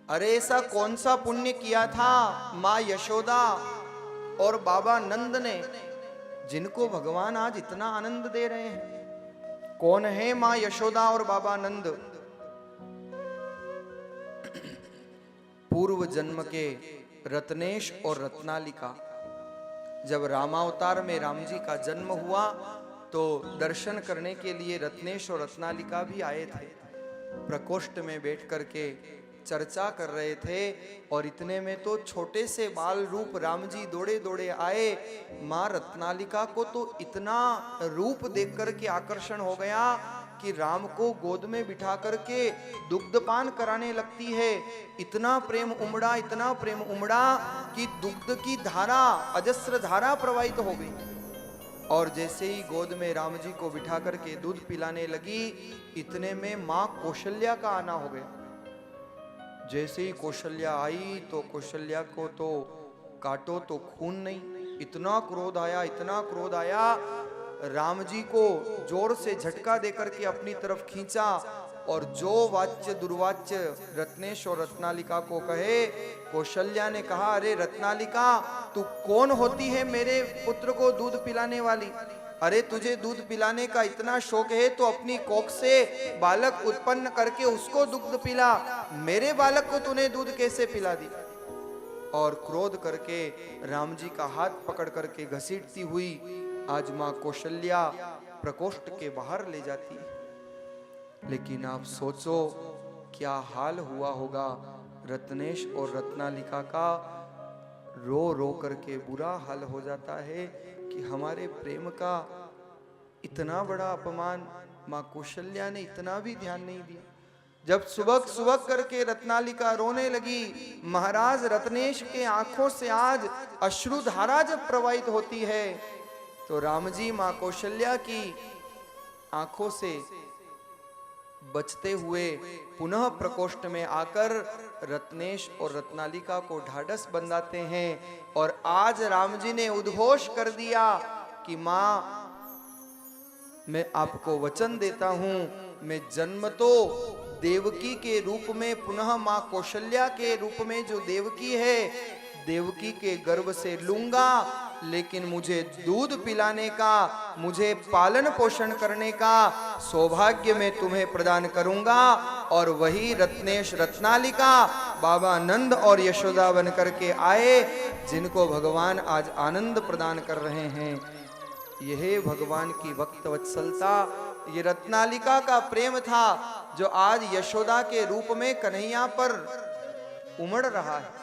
अरे ऐसा कौन सा पुण्य किया था माँ यशोदा और बाबा नंद ने जिनको भगवान आज इतना आनंद दे रहे हैं? कौन है माँ यशोदा और बाबा नंद? पूर्व जन्म के रत्नेश और रत्नालिका। जब रामावतार में राम जी का जन्म हुआ तो दर्शन करने के लिए रत्नेश और रत्नालिका भी आए थे। प्रकोष्ठ में बैठ करके चर्चा कर रहे थे और इतने में तो छोटे से बाल रूप राम जी दौड़े दौड़े आए। माँ रत्नालिका को तो इतना रूप देख करके आकर्षण हो गया कि राम को गोद में बिठा करके दुग्धपान कराने लगती है। इतना प्रेम उमड़ा, इतना प्रेम उमड़ा कि दुग्ध की धारा, अजस्र धारा प्रवाहित हो गई। और जैसे ही गोद में राम जी को बिठा करके दूध पिलाने लगी, इतने में माँ कौशल्या का आना हो गया। जैसे ही कौशल्या आई तो कौशल्या को तो काटो तो खून नहीं, इतना क्रोध आया, इतना क्रोध आया। राम जी को जोर से झटका देकर के अपनी तरफ खींचा और जो वाच्य दुर्वाच्य रत्नेश और रत्नालिका को कहे, कौशल्या ने कहा, अरे रत्नालिका, तू कौन होती है मेरे पुत्र को दूध पिलाने वाली? अरे तुझे दूध पिलाने का इतना शौक है तो अपनी कोख से बालक उत्पन्न करके उसको दुग्ध पिला, मेरे बालक को तूने दूध कैसे पिला दी? और क्रोध करके राम जी का हाथ पकड़ करके घसीटती हुई आज माँ कौशल्या प्रकोष्ठ के बाहर ले जाती है। लेकिन आप सोचो क्या हाल हुआ होगा रत्नेश और रत्नालिका का। रो रो करके बुरा हाल हो जाता है कि हमारे प्रेम का इतना बड़ा अपमान माँ कौशल्या ने इतना भी ध्यान नहीं दिया। जब सुबह सुबह करके रत्नालिका रोने लगी, महाराज रत्नेश के आंखों से आज अश्रुधारा जब प्रवाहित होती है तो राम जी माँ कौशल्या की आंखों से बचते हुए पुनः प्रकोष्ठ में आकर रत्नेश और रत्नालिका को ढाढ़स बंधाते हैं। और आज राम जी ने उद्घोष कर दिया कि माँ, मैं आपको वचन देता हूं, मैं जन्म तो देवकी के रूप में, पुनः माँ कौशल्या के रूप में जो देवकी है, देवकी के गर्भ से लूंगा, लेकिन मुझे दूध पिलाने का, मुझे पालन पोषण करने का सौभाग्य मैं तुम्हें प्रदान करूंगा। और वही रत्नेश रत्नालिका बाबा नंद और यशोदा बन करके आए, जिनको भगवान आज आनंद प्रदान कर रहे हैं। यह भगवान की भक्त वत्सलता, ये रत्नालिका का प्रेम था जो आज यशोदा के रूप में कन्हैया पर उमड़ रहा है।